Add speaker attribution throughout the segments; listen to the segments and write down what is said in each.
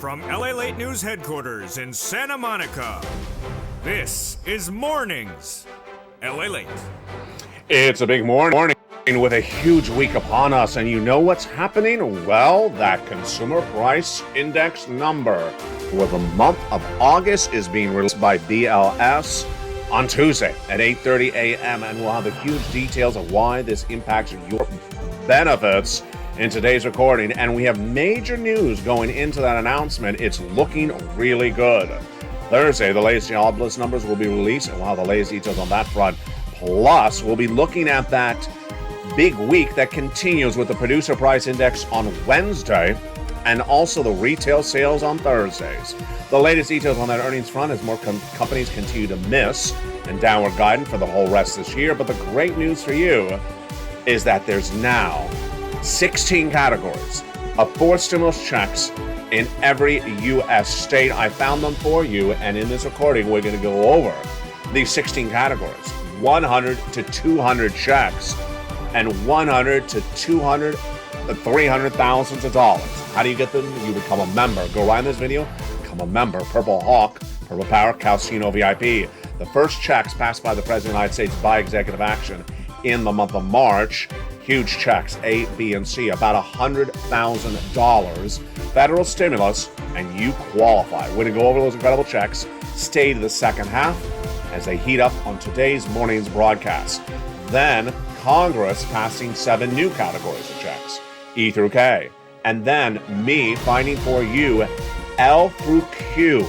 Speaker 1: From LA Late News headquarters in Santa Monica, this is Mornings LA Late.
Speaker 2: It's a big morning with a huge week upon us, and you know what's happening? Well, that consumer price index number for the month of August is being released by BLS on Tuesday at 8:30 a.m., and we'll have the huge details of why this impacts your benefits in today's recording. And we have major news going into that announcement. It's looking really good. Thursday, the latest jobless numbers will be released, and we'll have the latest details on that front. Plus, we'll be looking at that big week that continues with the producer price index on Wednesday and also the retail sales on Thursdays. The latest details on that earnings front as more companies continue to miss and downward guidance for the whole rest this year. But the great news for you is that there's now 16 categories of 4 stimulus checks in every U.S. state. I found them for you, and in this recording, we're going to go over these 16 categories. 100 to 200 checks and 100 to 200 to 300 thousands of dollars. How do you get them? You become a member. Go right in this video, become a member. Purple Hawk, Purple Power, Calcino VIP. The first checks passed by the President of the United States by executive action in the month of March. Huge checks, A, B, and C, about $100,000 federal stimulus, and you qualify. We're going to go over those incredible checks. Stay to the second half as they heat up on today's morning's broadcast. Then, Congress passing 7 new categories of checks, E through K. And then, me finding for you L through Q,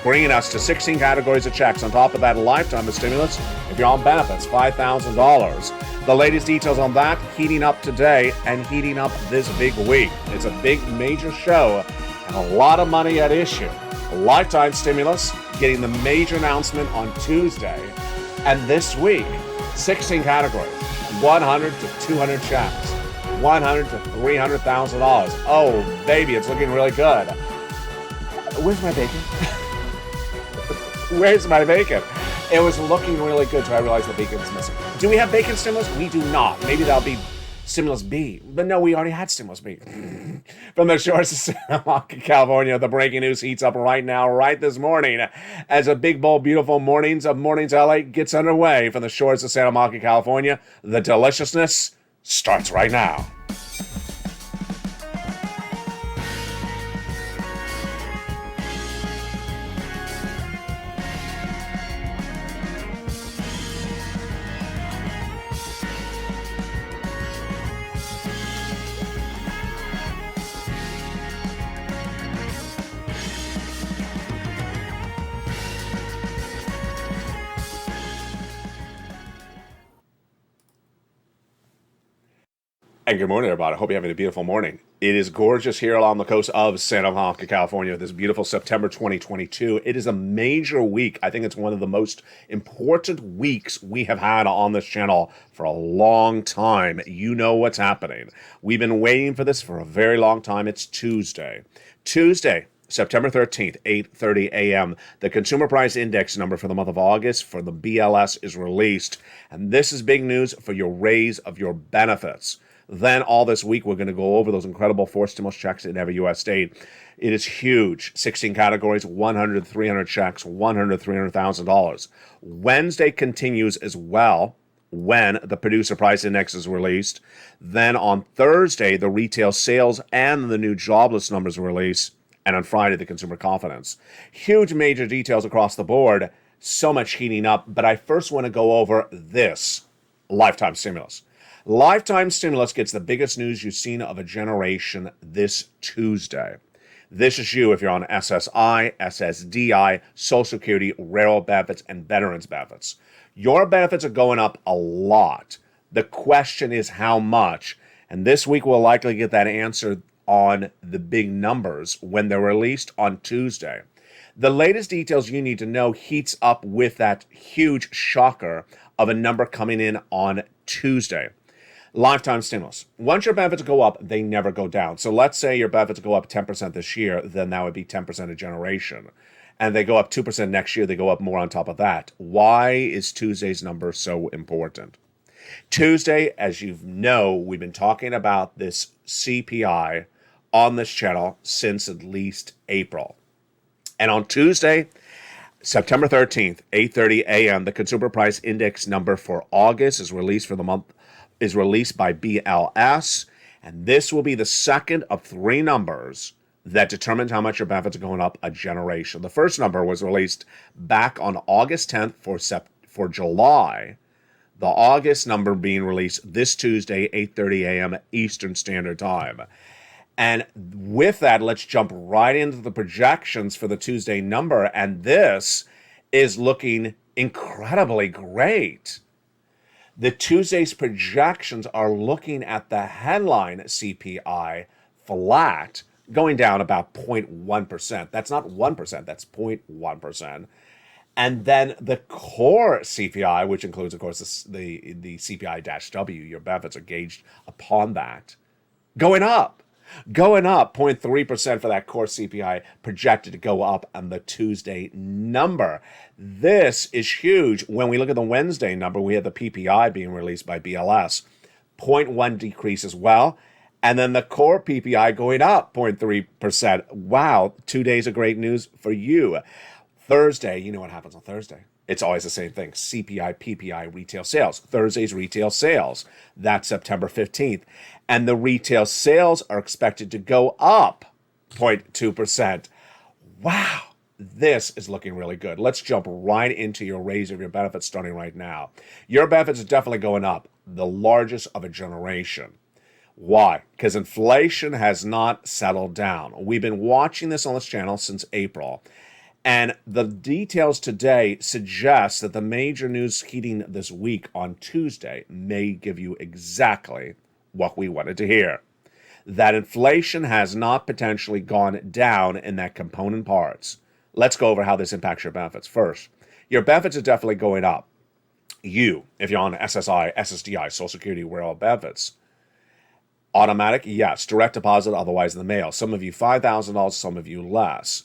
Speaker 2: bringing us to 16 categories of checks. On top of that, a lifetime of stimulus, if you're on benefits, $5,000. The latest details on that heating up today and heating up this big week. It's a big, major show and a lot of money at issue. A lifetime stimulus getting the major announcement on Tuesday. And this week, 16 categories, 100 to 200 checks, 100 to $300,000. Oh, baby, it's looking really good. Where's my bacon? Where's my bacon? It was looking really good until I realized the bacon's missing. Do we have bacon stimulus? We do not. Maybe that'll be stimulus B. But no, we already had stimulus B. From the shores of Santa Monica, California, the breaking news heats up right now, right this morning, as a big, bold, beautiful Mornings LA gets underway from the shores of Santa Monica, California. The deliciousness starts right now. And good morning, everybody. I hope you're having a beautiful morning. It is gorgeous here along the coast of Santa Monica, California, this beautiful September 2022. It is a major week. I think it's one of the most important weeks we have had on this channel for a long time. You know what's happening. We've been waiting for this for a very long time. It's Tuesday. September 13th, 8:30 a.m., the Consumer Price Index number for the month of August for the BLS is released. And this is big news for your raise of your benefits. Then all this week, we're going to go over those incredible 4 stimulus checks in every U.S. state. It is huge. 16 categories, 100 to 300 checks, 100 to $300,000. Wednesday continues as well when the producer price index is released. Then on Thursday, the retail sales and the new jobless numbers are released. And on Friday, the consumer confidence. Huge major details across the board. So much heating up. But I first want to go over this lifetime stimulus. Lifetime stimulus gets the biggest news you've seen of a generation this Tuesday. This is you if you're on SSI, SSDI, Social Security, railroad benefits, and veterans benefits. Your benefits are going up a lot. The question is how much? And this week we'll likely get that answer on the big numbers when they're released on Tuesday. The latest details you need to know heats up with that huge shocker of a number coming in on Tuesday. Lifetime stimulus. Once your benefits go up, they never go down. So let's say your benefits go up 10% this year, then that would be 10% a generation. And they go up 2% next year, they go up more on top of that. Why is Tuesday's number so important? Tuesday, as you know, we've been talking about this CPI on this channel since at least April. And on Tuesday, September 13th, 8:30 a.m., the consumer price index number for August is released by BLS, and this will be the second of three numbers that determines how much your benefits are going up a generation. The first number was released back on August 10th for July. The August number being released this Tuesday, 8:30 a.m. Eastern Standard Time. And with that, let's jump right into the projections for the Tuesday number. And this is looking incredibly great. The Tuesday's projections are looking at the headline CPI flat, going down about 0.1%. That's not 1%, that's 0.1%. And then the core CPI, which includes, of course, the CPI-W, your benefits are gauged upon that, going up 0.3% for that core CPI, projected to go up on the Tuesday number. This is huge. When we look at the Wednesday number, we had the PPI being released by BLS, 0.1 decrease as well. And then the core PPI going up 0.3%. Wow, 2 days of great news for you. Thursday, you know what happens on Thursday. It's always the same thing. CPI, PPI, retail sales. Thursday's retail sales. That's September 15th. And the retail sales are expected to go up 0.2%. Wow, this is looking really good. Let's jump right into your raise of your benefits starting right now. Your benefits are definitely going up, the largest of a generation. Why? Because inflation has not settled down. We've been watching this on this channel since April. And the details today suggest that the major news heating this week on Tuesday may give you exactly what we wanted to hear. That inflation has not potentially gone down in that component parts. Let's go over how this impacts your benefits. First, your benefits are definitely going up. If you're on SSI, SSDI, Social Security, Rural Benefits, automatic, yes. Direct deposit, otherwise in the mail. Some of you $5,000, some of you less.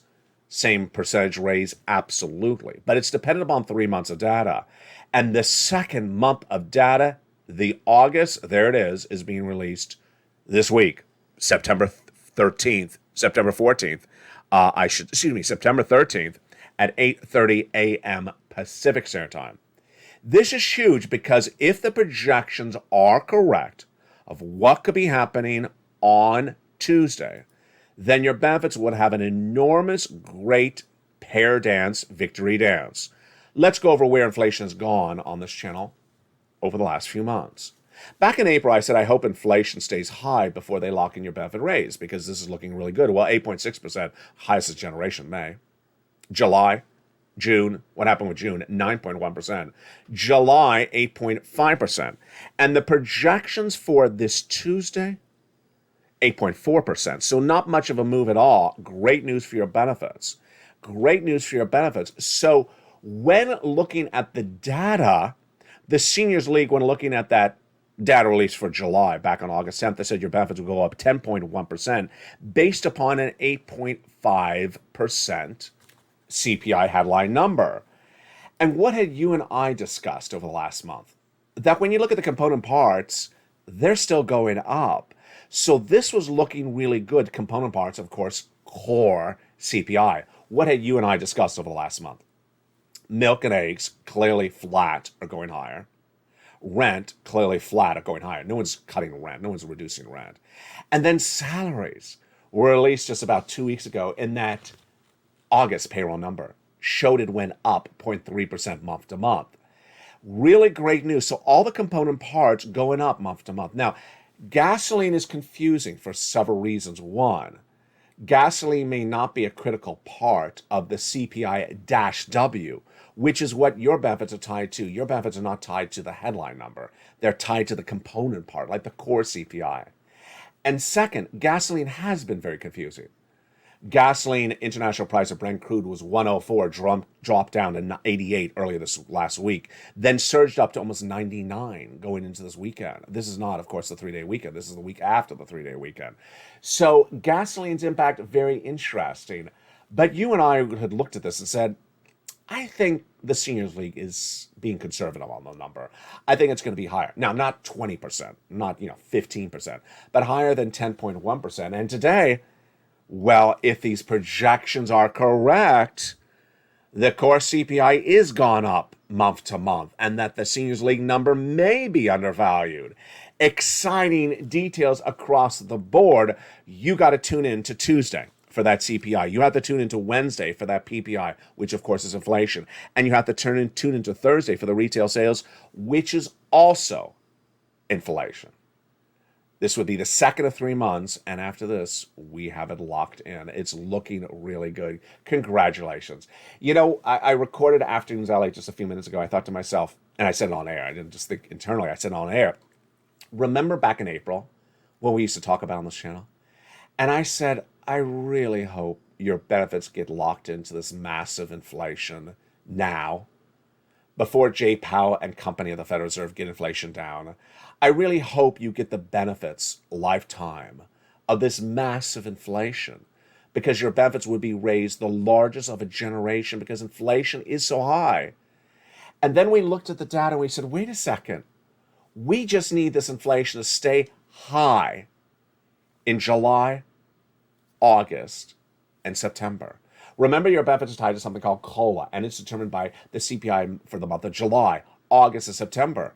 Speaker 2: Same percentage raise, absolutely. But it's dependent upon 3 months of data. And the second month of data, the August, there it is being released this week, September 13th, September 14th, September 13th at 8:30 a.m. Pacific Standard Time. This is huge because if the projections are correct of what could be happening on Tuesday, then your benefits would have an enormous, great pair dance, victory dance. Let's go over where inflation has gone on this channel over the last few months. Back in April, I said I hope inflation stays high before they lock in your benefit raise because this is looking really good. Well, 8.6%, highest this generation, May. July, June, what happened with June? 9.1%. July, 8.5%. And the projections for this Tuesday, 8.4%. So not much of a move at all. Great news for your benefits. Great news for your benefits. So when looking at the data, the Seniors League, when looking at that data release for July, back on August 10th, they said your benefits will go up 10.1% based upon an 8.5% CPI headline number. And what had you and I discussed over the last month? That when you look at the component parts, they're still going up. So this was looking really good. Component parts, of course, core CPI. What had you and I discussed over the last month? Milk and eggs, clearly flat, are going higher. Rent, clearly flat, are going higher. No one's cutting rent. No one's reducing rent. And then salaries were released just about 2 weeks ago, in that August payroll number showed it went up 0.3% month to month. Really great news. So all the component parts going up month to month. Now, gasoline is confusing for several reasons. One, gasoline may not be a critical part of the CPI-W, which is what your benefits are tied to. Your benefits are not tied to the headline number. They're tied to the component part, like the core CPI. And second, gasoline has been very confusing. Gasoline international price of Brent crude was 104, dropped down to 88 earlier this last week, then surged up to almost 99 going into this weekend. This is not, of course, the 3-day weekend. This is the week after the 3-day weekend. So gasoline's impact, very interesting. But you and I had looked at this and said, I think the Seniors League is being conservative on the number. I think it's going to be higher. Now, not 20%, not 15%, but higher than 10.1%. And today, well, if these projections are correct, the core CPI is gone up month to month, and that the Seniors League number may be undervalued. Exciting details across the board. You got to tune in to Tuesday for that CPI. You have to tune into Wednesday for that PPI, which of course is inflation. And you have to tune into Thursday for the retail sales, which is also inflation. This would be the second of 3 months, and after this, we have it locked in. It's looking really good. Congratulations. I recorded Afternoons LA just a few minutes ago. I thought to myself, and I said it on air. I didn't just think internally. I said it on air. Remember back in April when we used to talk about on this channel? And I said, I really hope your benefits get locked into this massive inflation now, before Jay Powell and company of the Federal Reserve get inflation down. I really hope you get the benefits lifetime of this massive inflation, because your benefits would be raised the largest of a generation because inflation is so high. And then we looked at the data and we said, wait a second, we just need this inflation to stay high in July, August, and September. Remember, your benefits are tied to something called COLA, and it's determined by the CPI for the month of July, August, and September.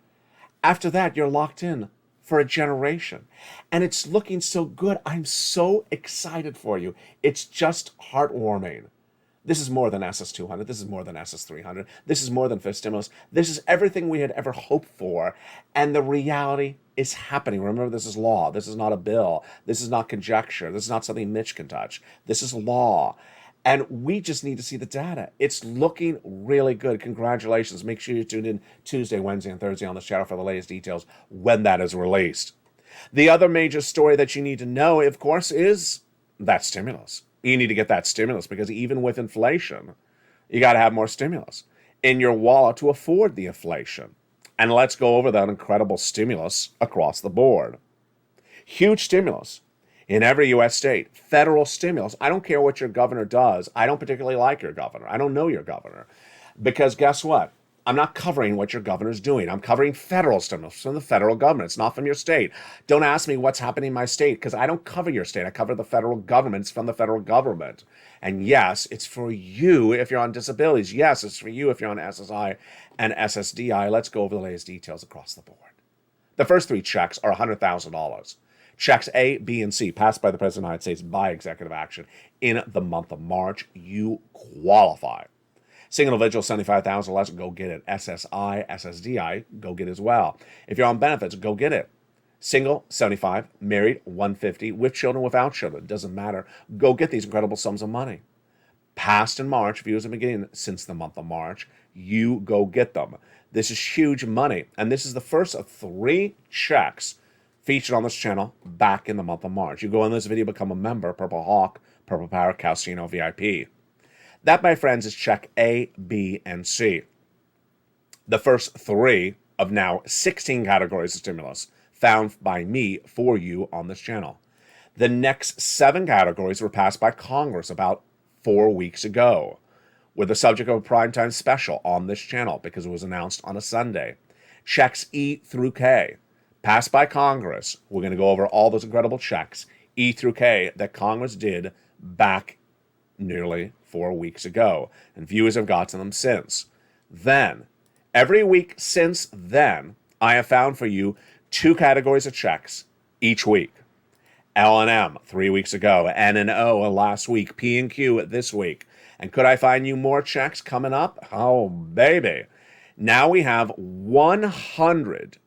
Speaker 2: After that, you're locked in for a generation. And it's looking so good. I'm so excited for you. It's just heartwarming. This is more than SS200. This is more than SS300. This is more than fifth stimulus. This is everything we had ever hoped for. And the reality is happening. Remember, this is law. This is not a bill. This is not conjecture. This is not something Mitch can touch. This is law. And we just need to see the data. It's looking really good. Congratulations. Make sure you tune in Tuesday, Wednesday, and Thursday on this channel for the latest details when that is released. The other major story that you need to know, of course, is that stimulus. You need to get that stimulus because even with inflation, you got to have more stimulus in your wallet to afford the inflation. And let's go over that incredible stimulus across the board. Huge stimulus in every U.S. state, federal stimulus. I don't care what your governor does. I don't particularly like your governor. I don't know your governor. Because guess what? I'm not covering what your governor's doing. I'm covering federal stimulus from the federal government. It's not from your state. Don't ask me what's happening in my state because I don't cover your state. I cover the federal government. It's from the federal government. And yes, it's for you if you're on disabilities. Yes, it's for you if you're on SSI and SSDI. Let's go over the latest details across the board. The first 3 checks are $100,000. Checks A, B, and C passed by the President of the United States by executive action in the month of March. You qualify. Single individual, $75,000 or less, go get it. SSI, SSDI, go get it as well. If you're on benefits, go get it. Single, 75, married, 150, with children, without children, doesn't matter. Go get these incredible sums of money. Passed in March, views have been getting since the month of March. You go get them. This is huge money, and this is the first of 3 checks featured on this channel back in the month of March. You go in this video, become a member, Purple Hawk, Purple Power, Casino VIP. That, my friends, is check A, B, and C. The first 3 of now 16 categories of stimulus found by me for you on this channel. The next 7 categories were passed by Congress about 4 weeks ago, were the subject of a primetime special on this channel because it was announced on a Sunday. Checks E through K, passed by Congress. We're going to go over all those incredible checks, E through K, that Congress did back nearly 4 weeks ago, and viewers have gotten them since then. Every week since then, I have found for you 2 categories of checks each week. L&M 3 weeks ago, N and O last week, P and Q this week. And could I find you more checks coming up? Oh, baby. Now we have 100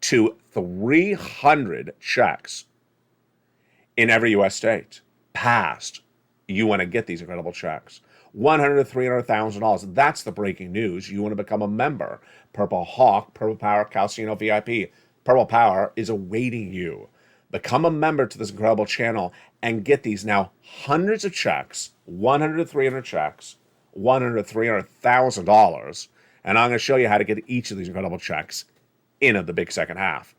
Speaker 2: to 300 checks in every U.S. state passed. You want to get these incredible checks. $100,000 to $300,000. That's the breaking news. You want to become a member. Purple Hawk, Purple Power, Casino VIP. Purple Power is awaiting you. Become a member to this incredible channel and get these now hundreds of checks, 100 to 300 checks, $100,000 to $300,000. And I'm going to show you how to get each of these incredible checks in the big second half.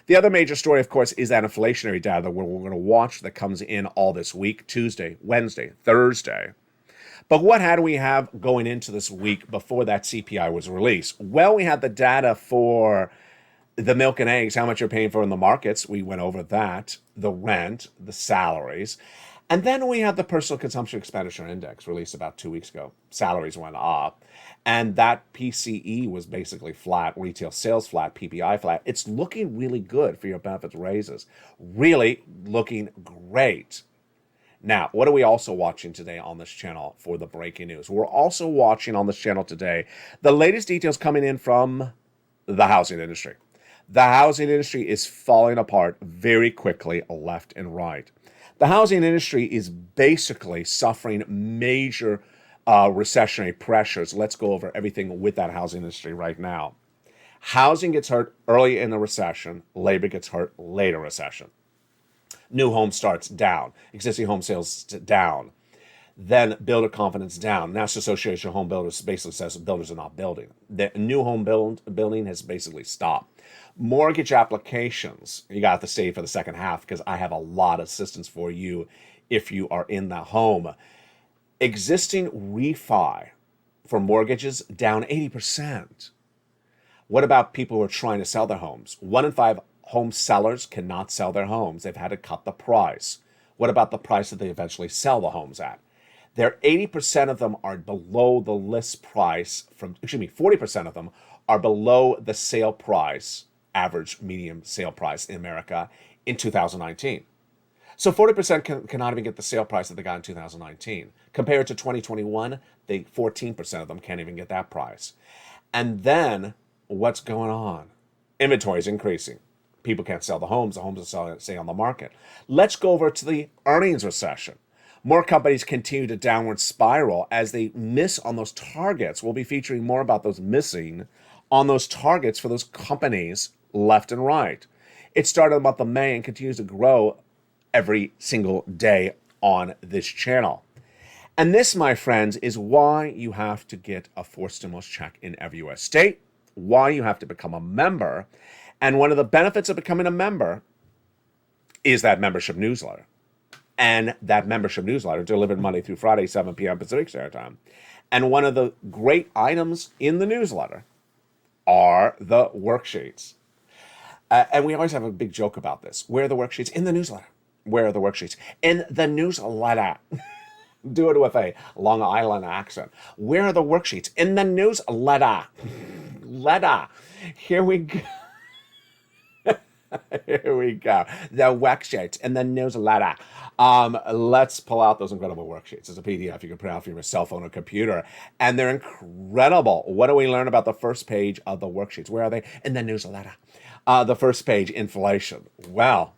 Speaker 2: The other major story, of course, is that inflationary data that we're going to watch that comes in all this week, Tuesday, Wednesday, Thursday. But what had we have going into this week before that CPI was released? Well, we had the data for the milk and eggs, how much you're paying for in the markets. We went over that, the rent, the salaries. And then we had the personal consumption expenditure index released about 2 weeks ago. Salaries went up. And that PCE was basically flat, retail sales flat, PPI flat. It's looking really good for your benefits raises. Really looking great. Now, what are we also watching today on this channel for the breaking news? We're also watching on this channel today the latest details coming in from the housing industry. The housing industry is falling apart very quickly, left and right. The housing industry is basically suffering major recessionary pressures. Let's go over everything with that housing industry right now. Housing gets hurt early in the recession. Labor gets hurt later recession. New home starts down. Existing home sales down. Then builder confidence down. National Association of Home Builders basically says builders are not building. The new home building has basically stopped. Mortgage applications, you got to stay for the second half because I have a lot of assistance for you if you are in the home. Existing refi for mortgages down 80%. What about people who are trying to sell their homes? 1 in 5 home sellers cannot sell their homes. They've had to cut the price. What about the price that they eventually sell the homes at? 80% of them are below the list price 40% of them are below the sale price, average median sale price in America in 2019. So 40% cannot even get the sale price that they got in 2019. Compared to 2021, 14% of them can't even get that price. And then what's going on? Inventory is increasing. People can't sell the homes are staying on the market. Let's go over to the earnings recession. More companies continue to downward spiral as they miss on those targets. We'll be featuring more about those missing on those targets for those companies left and right. It started in the month of May and continues to grow every single day on this channel. And this, my friends, is why you have to get a forced stimulus check in every U.S. state, why you have to become a member. And one of the benefits of becoming a member is that membership newsletter. And that membership newsletter delivered Monday through Friday, 7 p.m. Pacific Standard Time. And one of the great items in the newsletter are the worksheets. And we always have a big joke about this. Where are the worksheets? In the newsletter. Where are the worksheets? In the newsletter. Do it with a Long Island accent. Where are the worksheets? In the newsletter. Letter. Here we go. Here we go. The worksheets in the newsletter. Let's pull out those incredible worksheets. It's a PDF you can print out from your cell phone or computer, and they're incredible. What do we learn about the first page of the worksheets? Where are they? In the newsletter. The first page, inflation. Well,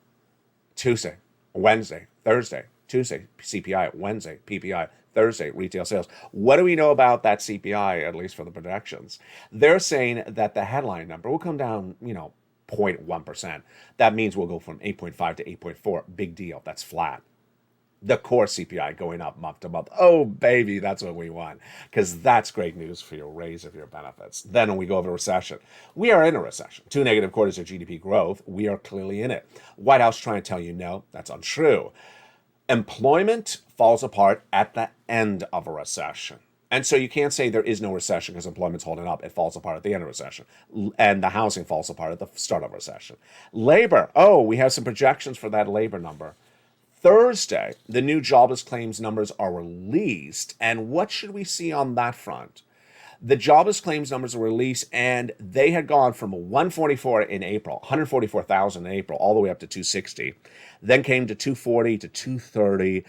Speaker 2: Tuesday, Wednesday, Thursday, Tuesday, CPI, Wednesday, PPI, Thursday, retail sales. What do we know about that CPI, at least for the projections? They're saying that the headline number will come down, 0.1%. That means we'll go from 8.5 to 8.4. Big deal. That's flat. The core CPI going up month to month. Oh, baby, that's what we want, because that's great news for your raise of your benefits. Then when we go over recession, we are in a recession. 2 negative quarters of GDP growth. We are clearly in it. White House trying to tell you no, that's untrue. Employment falls apart at the end of a recession. And so you can't say there is no recession because employment's holding up. It falls apart at the end of recession. And the housing falls apart at the start of recession. Labor. Oh, we have some projections for that labor number. Thursday, the new jobless claims numbers are released. And what should we see on that front? The jobless claims numbers are released, and they had gone from 144 in April, 144,000 in April, all the way up to 260. Then came to 240 to 230.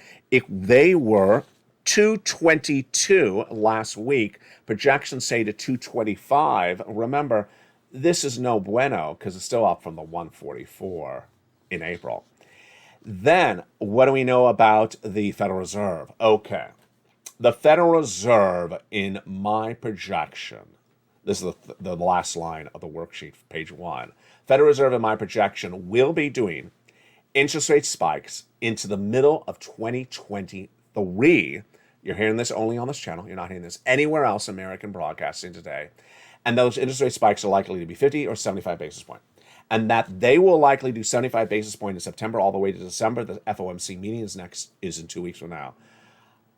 Speaker 2: They were 222 last week. Projections say to 225. Remember, this is no bueno because it's still up from the 144 in April. Then, what do we know about the Federal Reserve? Okay. The Federal Reserve, in my projection, this is the last line of the worksheet, page 1. Federal Reserve, in my projection, will be doing interest rate spikes into the middle of 2023. You're hearing this only on this channel. You're not hearing this anywhere else in American broadcasting today. And those interest rate spikes are likely to be 50 or 75 basis points. And that they will likely do 75 basis points in September all the way to December. The FOMC meeting is in 2 weeks from now.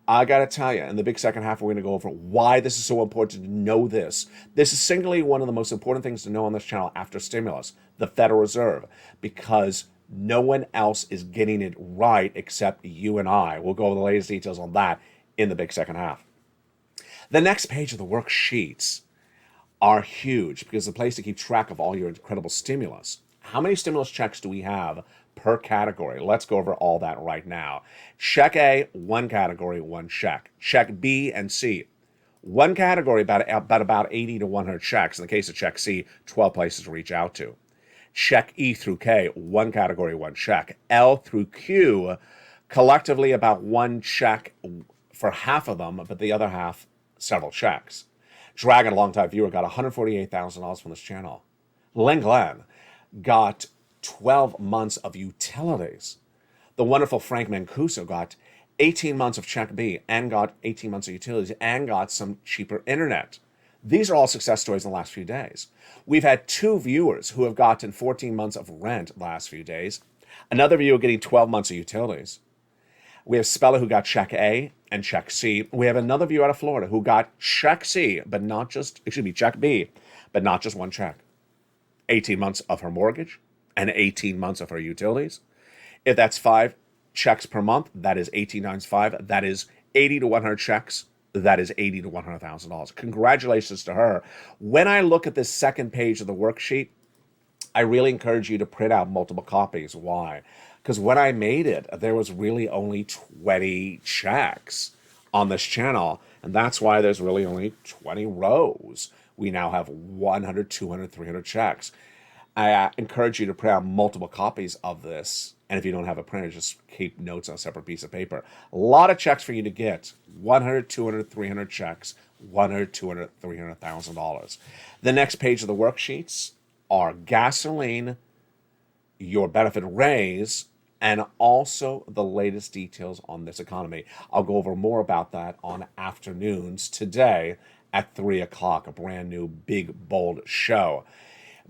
Speaker 2: I got to tell you, in the big second half, we're going to go over why this is so important to know this. This is singularly one of the most important things to know on this channel after stimulus, the Federal Reserve, because no one else is getting it right except you and I. We'll go over the latest details on that in the big second half. The next page of the worksheets are huge because it's a place to keep track of all your incredible stimulus. How many stimulus checks do we have per category? Let's go over all that right now. Check A, one category, one check. Check B and C, one category, about 80 to 100 checks. In the case of check C, 12 places to reach out to. Check E through K, one category, one check. L through Q, collectively about one check for half of them, but the other half, several checks. Dragon, a longtime viewer, got $148,000 from this channel. Len Glenn got 12 months of utilities. The wonderful Frank Mancuso got 18 months of check B and got 18 months of utilities and got some cheaper internet. These are all success stories in the last few days. We've had 2 viewers who have gotten 14 months of rent last few days. Another viewer getting 12 months of utilities. We have Spella who got check A and check C. We have another viewer out of Florida who got check C, but not just, check B, but not just one check. 18 months of her mortgage and 18 months of her utilities. If that's 5 checks per month, that is 18 times 5. That is 80 to 100 checks. That is $80,000 to $100,000. Congratulations to her. When I look at this second page of the worksheet, I really encourage you to print out multiple copies. Why? Because when I made it, there was really only 20 checks on this channel, and that's why there's really only 20 rows. We now have 100, 200, 300 checks. I encourage you to print out multiple copies of this, and if you don't have a printer, just keep notes on a separate piece of paper. A lot of checks for you to get. 100, 200, 300 checks. 100, 200, $300,000. The next page of the worksheets are gasoline, your benefit raise, and also the latest details on this economy. I'll go over more about that on afternoons today at 3 o'clock, a brand new, big, bold show.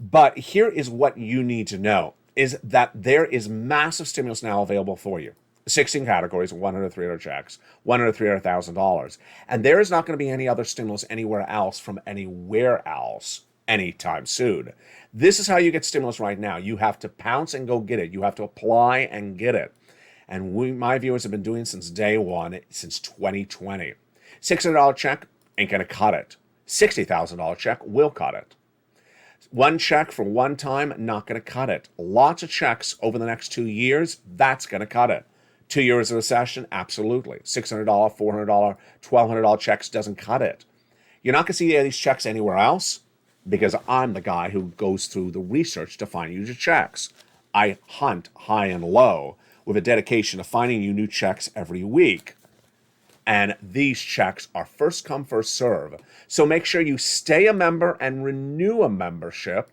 Speaker 2: But here is what you need to know, is that there is massive stimulus now available for you. 16 categories, 100, 300 checks, $100, $300,000. And there is not going to be any other stimulus anywhere else from anywhere else anytime soon. This is how you get stimulus right now. You have to pounce and go get it. You have to apply and get it. And my viewers have been doing since day one, since 2020. $600 check ain't going to cut it. $60,000 check will cut it. One check for one time, not going to cut it. Lots of checks over the next 2 years, that's going to cut it. 2 years of recession, absolutely. $600, $400, $1,200 checks doesn't cut it. You're not going to see any of these checks anywhere else because I'm the guy who goes through the research to find you your checks. I hunt high and low with a dedication to finding you new checks every week. And these checks are first come, first serve. So make sure you stay a member and renew a membership.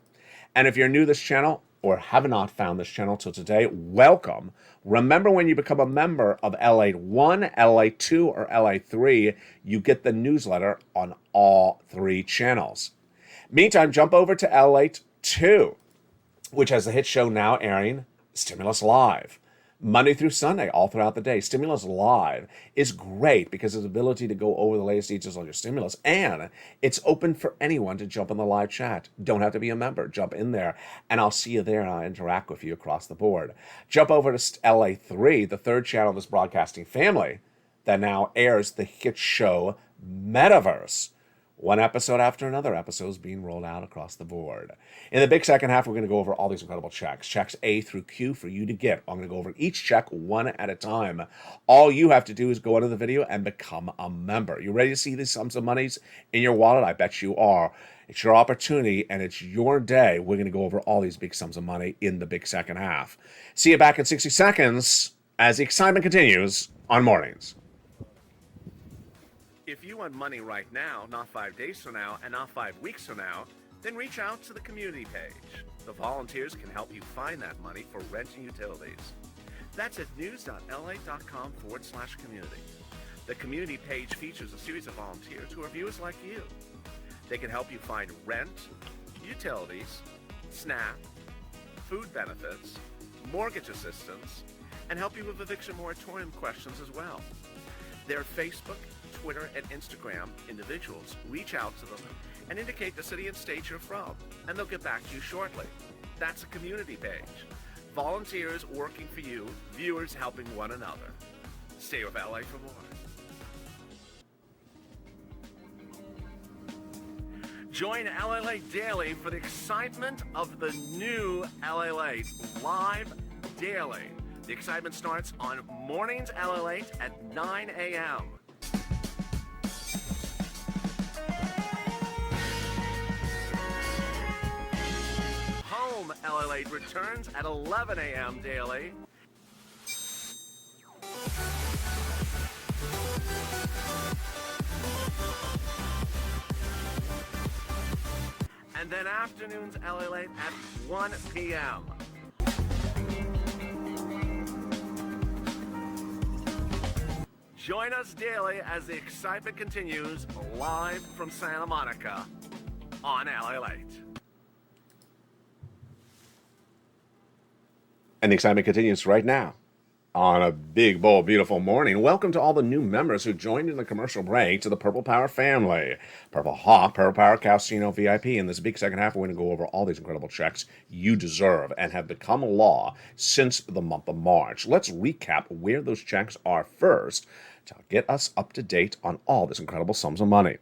Speaker 2: And if you're new to this channel or have not found this channel till today, welcome. Remember, when you become a member of LA1, LA2, or LA3, you get the newsletter on all 3 channels. Meantime, jump over to LA2, which has the hit show now airing, Stimulus Live. Monday through Sunday, all throughout the day. Stimulus Live is great because of the ability to go over the latest details on your stimulus, and it's open for anyone to jump in the live chat. Don't have to be a member. Jump in there, and I'll see you there, and I'll interact with you across the board. Jump over to LA3, the 3rd channel of this broadcasting family that now airs the hit show Metaverse. One episode after another episode is being rolled out across the board. In the big second half, we're going to go over all these incredible checks. Checks A through Q for you to get. I'm going to go over each check one at a time. All you have to do is go into the video and become a member. You ready to see these sums of monies in your wallet? I bet you are. It's your opportunity, and it's your day. We're going to go over all these big sums of money in the big second half. See you back in 60 seconds as the excitement continues on Mornings.
Speaker 3: If you want money right now, not 5 days from now, and not 5 weeks from now, then reach out to the community page. The volunteers can help you find that money for rent and utilities. That's at news.la.com/community. The community page features a series of volunteers who are viewers like you. They can help you find rent, utilities, SNAP, food benefits, mortgage assistance, and help you with eviction moratorium questions as well. Their Facebook, Twitter, and Instagram individuals reach out to them and indicate the city and state you're from, and they'll get back to you shortly. That's a community page. Volunteers working for you, viewers helping one another. Stay with LA for more. Join LA Late Daily for the excitement of the new LA Late live daily. The excitement starts on mornings LA Late at 9 a.m. Home LA Late returns at 11 a.m. daily. And then afternoons LA Late at 1 p.m. Join us daily as the excitement continues live from Santa Monica on LA Late.
Speaker 2: And the excitement continues right now on a big, bold, beautiful morning. Welcome to all the new members who joined in the commercial break to the Purple Power family. Purple Hawk, Purple Power, Casino VIP. In this big second half, we're going to go over all these incredible checks you deserve and have become a law since the month of March. Let's recap where those checks are first to get us up to date on all this incredible sums of money.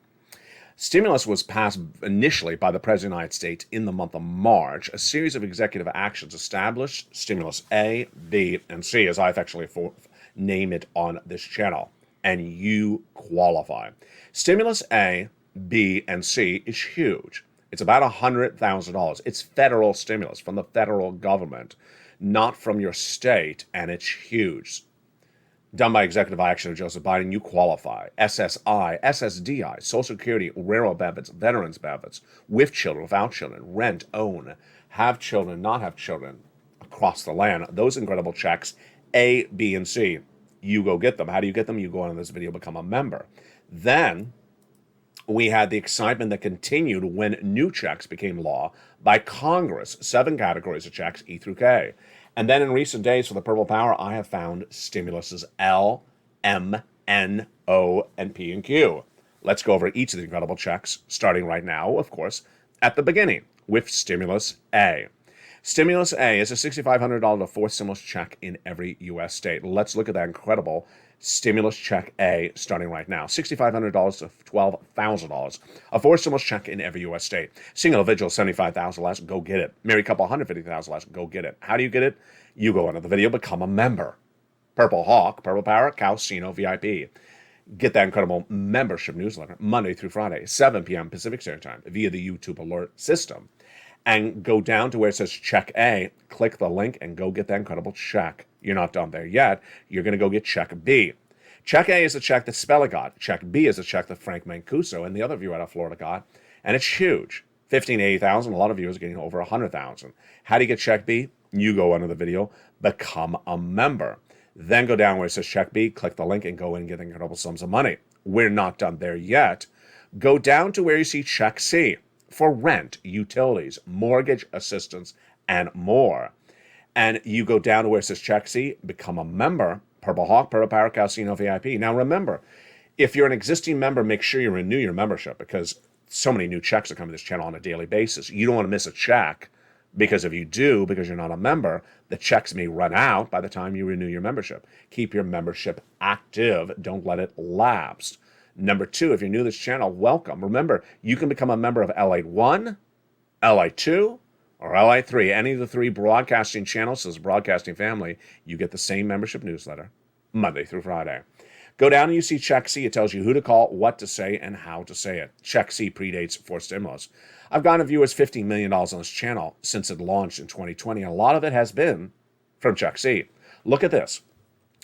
Speaker 2: Stimulus was passed initially by the President of the United States in the month of March. A series of executive actions established Stimulus A, B, and C, as I affectionately name it on this channel, and you qualify. Stimulus A, B, and C is huge. It's about $100,000. It's federal stimulus from the federal government, not from your state, and it's huge. Done by executive action of Joseph Biden, you qualify. SSI, SSDI, Social Security, railroad benefits, veterans benefits, with children, without children, rent, own, have children, not have children, across the land. Those incredible checks, A, B, and C, you go get them. How do you get them? You go on this video, become a member. Then we had the excitement that continued when new checks became law by Congress. 7 categories of checks, E through K. And then in recent days for the Purple Power, I have found stimuluses L, M, N, O, and P and Q. Let's go over each of the incredible checks, starting right now, of course, at the beginning with Stimulus A. Stimulus A is a $6,500 to fourth stimulus check in every U.S. state. Let's look at that incredible stimulus check A starting right now. $6,500 to $12,000. A fourth stimulus check in every U.S. state. Single individual, $75,000 less, go get it. Married couple, $150,000 less, go get it. How do you get it? You go under the video, become a member. Purple Hawk, Purple Power, Casino VIP. Get that incredible membership newsletter Monday through Friday, 7 p.m. Pacific Standard Time via the YouTube alert system. And go down to where it says check A, click the link, and go get that incredible check. You're not done there yet. You're going to go get check B. Check A is the check that Spella got. Check B is the check that Frank Mancuso and the other viewer out of Florida got. And it's huge. $15,000 to $80,000. A lot of viewers are getting over $100,000. How do you get check B? You go under the video, become a member. Then go down where it says check B, click the link, and go in and get incredible sums of money. We're not done there yet. Go down to where you see check C for rent, utilities, mortgage assistance, and more. And you go down to where it says check C, become a member, Purple Hawk, Purple Power, Casino VIP. Now remember, if you're an existing member, make sure you renew your membership because so many new checks are coming to this channel on a daily basis. You don't want to miss a check because if you do, because you're not a member, the checks may run out by the time you renew your membership. Keep your membership active. Don't let it lapse. Number 2, if you're new to this channel, welcome. Remember, you can become a member of LA1, LA2, or LA3. Any of the 3 broadcasting channels, as a broadcasting family, you get the same membership newsletter Monday through Friday. Go down and you see Check C. It tells you who to call, what to say, and how to say it. Check C predates for stimulus. I've gotten viewers $15 million on this channel since it launched in 2020, and a lot of it has been from Check C. Look at this.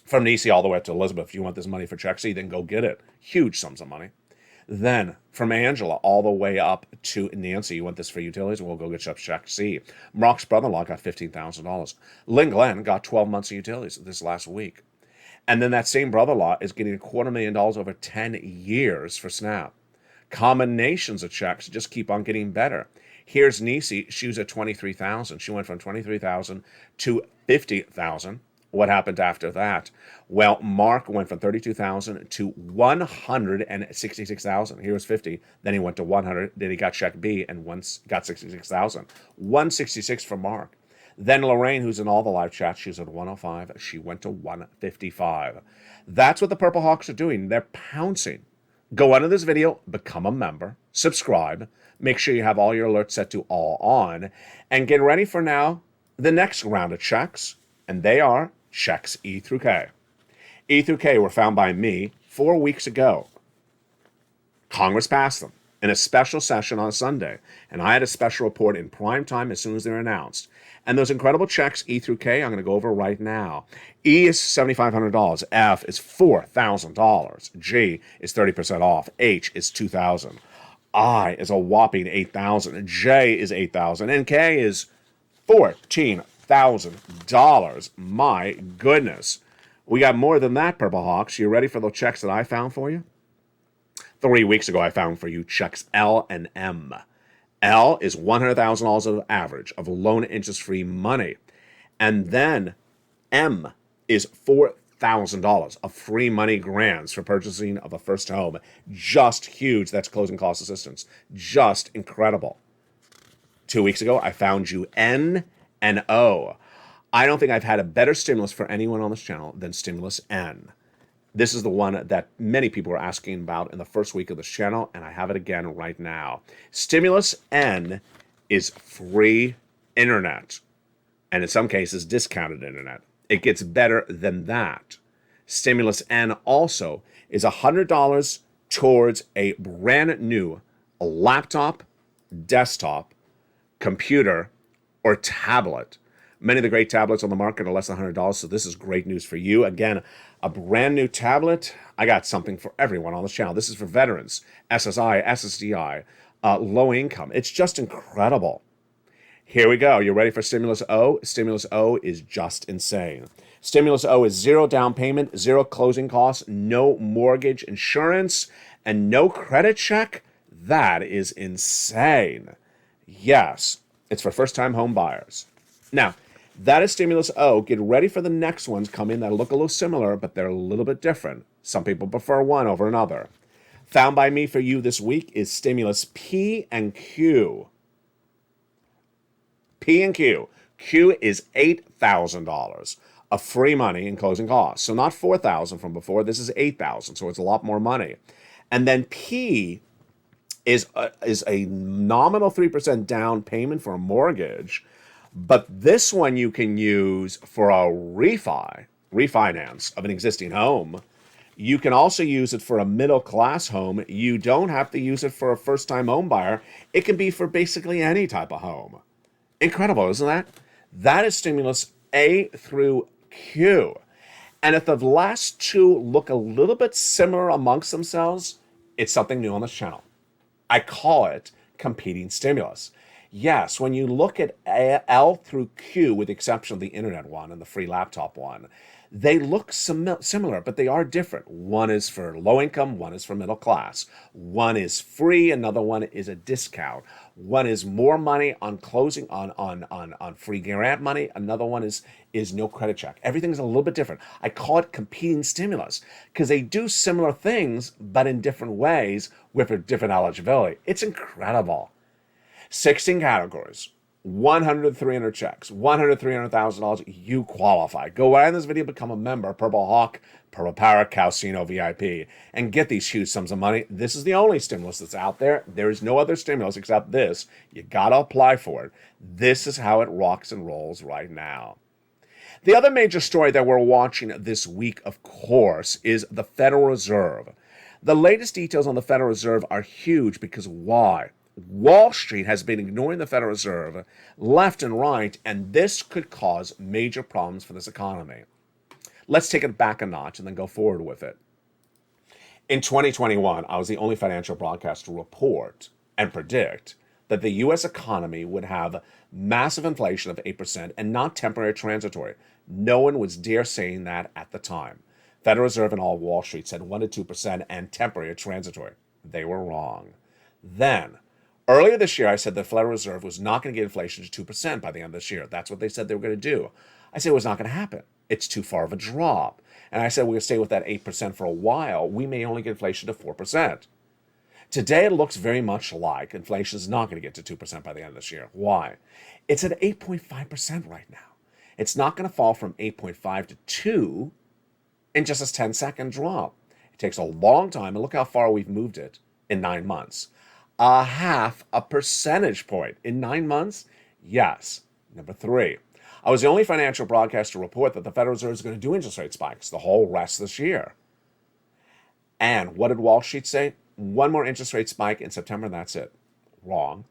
Speaker 2: From Nisi all the way up to Elizabeth, if you want this money for Check C, then go get it. Huge sums of money. Then from Angela all the way up to Nancy, you want this for utilities? We'll go get Check C. Mark's brother-in-law got $15,000. Lynn Glenn got 12 months of utilities this last week. And then that same brother-in-law is getting $250,000 over 10 years for SNAP. Combinations of checks just keep on getting better. Here's Nisi. She was at $23,000. She went from $23,000 to $50,000 What happened after that? Well, Mark went from 32,000 to 166,000. He was 50, then he went to 100, then he got check B and once got 66,000. 166 for Mark. Then Lorraine, who's in all the live chats, she's at 105. She went to 155. That's what the Purple Hawks are doing. They're pouncing. Go under this video, become a member, subscribe, make sure you have all your alerts set to all on, and get ready for now the next round of checks, and they are checks E through K. E through K were found by me 4 weeks ago. Congress passed them in a special session on Sunday, and I had a special report in prime time as soon as they're announced. And those incredible checks, E through K, I'm going to go over right now. E is $7,500. F is $4,000. G is 30% off. H is $2,000. I is a whopping $8,000. J is $8,000. And K is $14,000. My goodness. We got more than that, Purple Hawks. You ready for the checks that I found for you? 3 weeks ago, I found for you checks L and M. L is $100,000 of average of loan interest-free money. And then M is $4,000 of free money grants for purchasing of a first home. Just huge. That's closing cost assistance. Just incredible. 2 weeks ago, I found you N and O. I don't think I've had a better stimulus for anyone on this channel than Stimulus N. This is the one that many people were asking about in the first week of this channel, and I have it again right now. Stimulus N is free internet, and in some cases, discounted internet. It gets better than that. Stimulus N also is $100 towards a brand new laptop, desktop, computer, or tablet. Many of the great tablets on the market are less than $100, so this is great news for you. Again, a brand new tablet. I got something for everyone on this channel. This is for veterans, SSI, SSDI, low income. It's just incredible. Here we go. You ready for Stimulus O? Stimulus O is just insane. Stimulus O is zero down payment, zero closing costs, no mortgage insurance, and no credit check. That is insane. Yes, it's for first-time home buyers. Now, that is Stimulus O. Get ready for the next ones coming that look a little similar, but they're a little bit different. Some people prefer one over another. Found by me for you this week is Stimulus P and Q. P and Q. Q is $8,000 of free money in closing costs. So not $4,000 from before. This is $8,000, so it's a lot more money. And then P is a nominal 3% down payment for a mortgage. But this one you can use for a refinance of an existing home. You can also use it for a middle-class home. You don't have to use it for a first-time home buyer. It can be for basically any type of home. Incredible, isn't that? That is Stimulus A through Q. And if the last two look a little bit similar amongst themselves, it's something new on this channel. I call it competing stimulus. Yes, when you look at L through Q, with the exception of the internet one and the free laptop one, they look similar, but they are different. One is for low income, one is for middle class. One is free, another one is a discount. One is more money on closing on free grant money. Another one is no credit check. Everything's a little bit different. I call it competing stimulus because they do similar things, but in different ways with a different eligibility. It's incredible. 16 categories, 100 to 300 checks, $100 to $300,000, you qualify. Go right in this video, become a member, Purple Hawk, Purple Parrot, Calcino VIP, and get these huge sums of money. This is the only stimulus that's out there. There is no other stimulus except this. You gotta apply for it. This is how it rocks and rolls right now. The other major story that we're watching this week, of course, is the Federal Reserve. The latest details on the Federal Reserve are huge because why? Wall Street has been ignoring the Federal Reserve left and right, and this could cause major problems for this economy. Let's take it back a notch and then go forward with it. In 2021, I was the only financial broadcaster to report and predict that the U.S. economy would have massive inflation of 8% and not temporary transitory. No one was dare saying that at the time. Federal Reserve and all Wall Street said 1 to 2% and temporary transitory. They were wrong. Then, earlier this year, I said the Federal Reserve was not going to get inflation to 2% by the end of this year. That's what they said they were going to do. I said it was not going to happen. It's too far of a drop. And I said we're going to stay with that 8% for a while. We may only get inflation to 4%. Today, it looks very much like inflation is not going to get to 2% by the end of this year. Why? It's at 8.5% right now. It's not going to fall from 8.5 to 2 in just a 10-second drop. It takes a long time, and look how far we've moved it in 9 months. A half a percentage point in 9 months? Yes. Number 3, I was the only financial broadcaster to report that the Federal Reserve is going to do interest rate spikes the whole rest of this year. And what did Wall Street say? One more interest rate spike in September, and that's it. Wrong.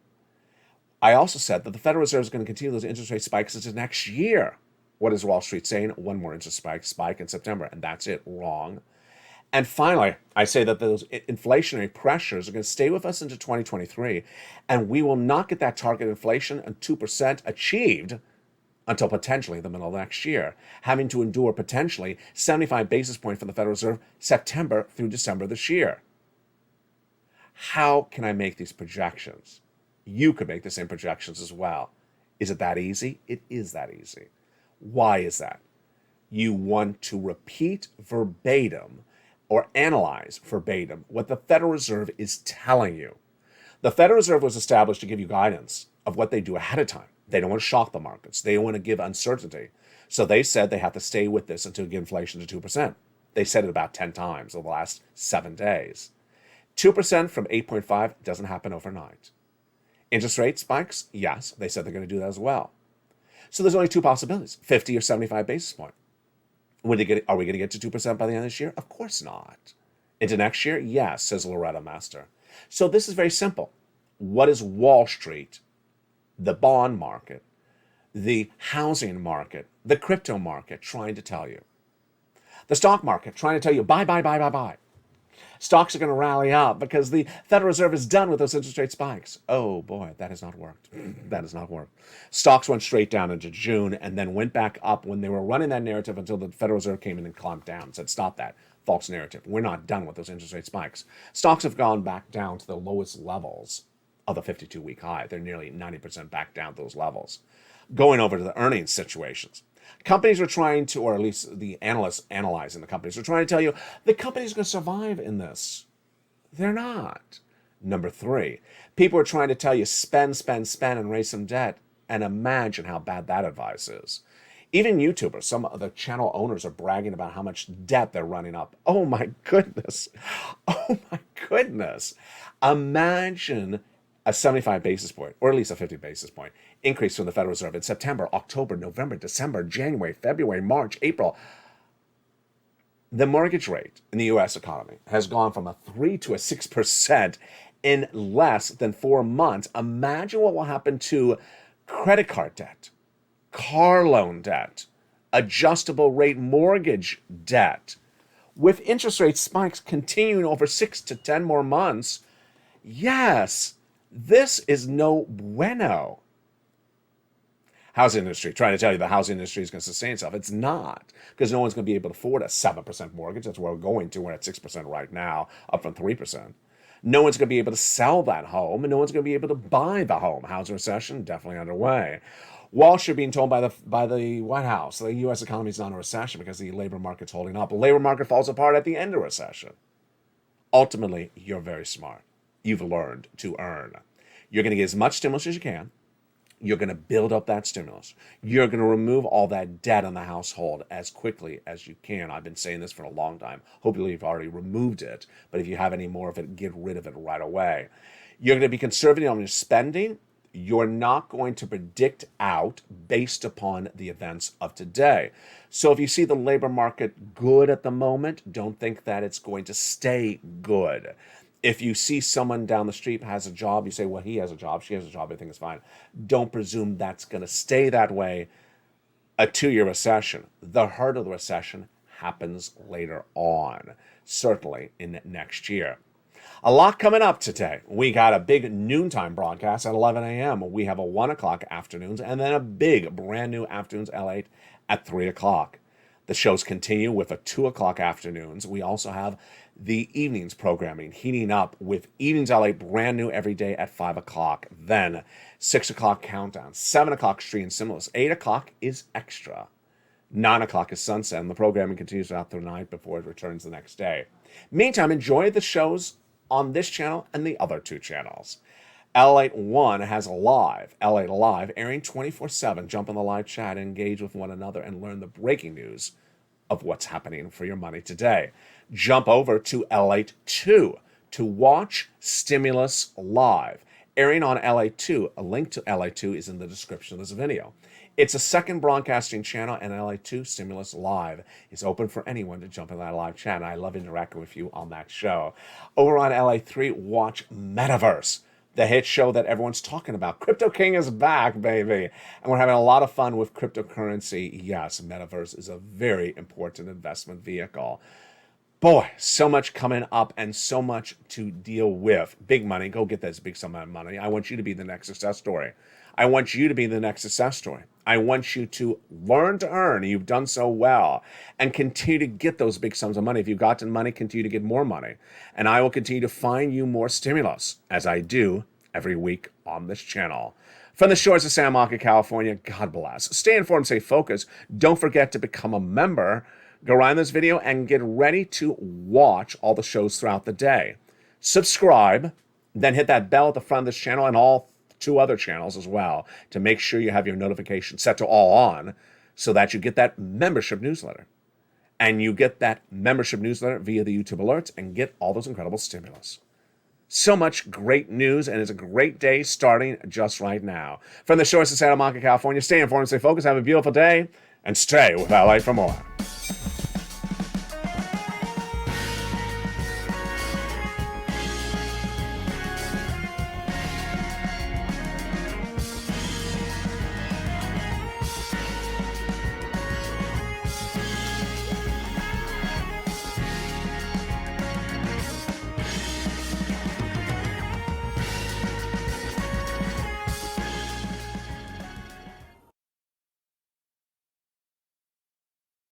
Speaker 2: I also said that the Federal Reserve is going to continue those interest rate spikes into next year. What is Wall Street saying? One more interest spike in September, and that's it. Wrong. And finally, I say that those inflationary pressures are going to stay with us into 2023, and we will not get that target inflation and 2% achieved until potentially the middle of next year, having to endure potentially 75 basis points from the Federal Reserve September through December this year. How can I make these projections? You could make the same projections as well. Is it that easy? It is that easy. Why is that? You want to repeat verbatim or analyze verbatim what the Federal Reserve is telling you. The Federal Reserve was established to give you guidance of what they do ahead of time. They don't want to shock the markets. They don't want to give uncertainty. So they said they have to stay with this until get inflation to 2%. They said it about 10 times over the last 7 days. 2% from 8.5 doesn't happen overnight. Interest rate spikes? Yes, they said they're going to do that as well. So there's only 2 possibilities, 50 or 75 basis points. Are we going to get to 2% by the end of this year? Of course not. Into next year? Yes, says Loretta Master. So this is very simple. What is Wall Street, the bond market, the housing market, the crypto market trying to tell you? The stock market trying to tell you, buy, buy, buy, buy, buy. Stocks are going to rally up because the Federal Reserve is done with those interest rate spikes. Oh boy, that has not worked. That has not worked. Stocks went straight down into June and then went back up when they were running that narrative until the Federal Reserve came in and clamped down and said, stop that. False narrative. We're not done with those interest rate spikes. Stocks have gone back down to the lowest levels of the 52-week high. They're nearly 90% back down to those levels. Going over to the earnings situations. Companies are trying to, or at least the analysts analyzing the companies, are trying to tell you the company's going to survive in this. They're not. Number 3, people are trying to tell you spend, spend, spend, and raise some debt. And imagine how bad that advice is. Even YouTubers, some of the channel owners are bragging about how much debt they're running up. Oh my goodness. Oh my goodness. Imagine a 75 basis point, or at least a 50 basis point increase from the Federal Reserve in September, October, November, December, January, February, March, April. The mortgage rate in the U.S. economy has gone from a 3 to a 6% in less than 4 months. Imagine what will happen to credit card debt, car loan debt, adjustable rate mortgage debt. With interest rate spikes continuing over 6 to 10 more months, yes, this is no bueno. Housing industry, trying to tell you the housing industry is going to sustain itself. It's not, because no one's going to be able to afford a 7% mortgage. That's where we're going to. We're at 6% right now, up from 3%. No one's going to be able to sell that home, and no one's going to be able to buy the home. Housing recession definitely underway. Wall Street being told by the White House the U.S. economy is not in a recession because the labor market's holding up. The labor market falls apart at the end of recession. Ultimately, you're very smart. You've learned to earn. You're going to get as much stimulus as you can. You're going to build up that stimulus. You're going to remove all that debt in the household as quickly as you can. I've been saying this for a long time. Hopefully you've already removed it. But if you have any more of it, get rid of it right away. You're going to be conservative on your spending. You're not going to predict out based upon the events of today. So if you see the labor market good at the moment, don't think that it's going to stay good. If you see someone down the street has a job, you say, well, he has a job, she has a job, everything is fine. Don't presume that's going to stay that way. A 2-year recession, the heart of the recession happens later on, certainly in next year. A lot coming up today. We got a big noontime broadcast at 11 a.m. We have a 1 o'clock afternoons, and then a big brand new afternoons L8 at 3 o'clock. The shows continue with a 2 o'clock afternoons. We also have the evenings programming heating up with evenings L8 brand new every day at 5 o'clock. Then 6 o'clock countdown, 7 o'clock Street and Stimulus, 8 o'clock is extra. 9 o'clock is sunset, and the programming continues throughout the night before it returns the next day. Meantime, enjoy the shows on this channel and the other two channels. L81 has L8 Live, airing 24/7. Jump in the live chat, engage with one another, and learn the breaking news of what's happening for your money today. Jump over to L82 to watch Stimulus Live, airing on LA2. A link to LA2 is in the description of this video. It's a second broadcasting channel, and LA2 Stimulus Live is open for anyone to jump in that live chat, and I love interacting with you on that show. Over on LA3, watch Metaverse, the hit show that everyone's talking about. Crypto King is back, baby, and we're having a lot of fun with cryptocurrency. Yes, Metaverse is a very important investment vehicle. Boy, so much coming up and so much to deal with. Big money. Go get this big sum of money. I want you to be the next success story. I want you to be the next success story. I want you to learn to earn. You've done so well. And continue to get those big sums of money. If you've gotten money, continue to get more money. And I will continue to find you more stimulus, as I do every week on this channel. From the shores of Santa Monica, California, God bless. Stay informed, stay focused. Don't forget to become a member. Go around this video and get ready to watch all the shows throughout the day. Subscribe, then hit that bell at the front of this channel and all 2 other channels as well to make sure you have your notifications set to all on so that you get that membership newsletter. And you get that membership newsletter via the YouTube alerts and get all those incredible stimulus. So much great news, and it's a great day starting just right now. From the shores of Santa Monica, California, stay informed, stay focused, have a beautiful day, and stay with LA for more.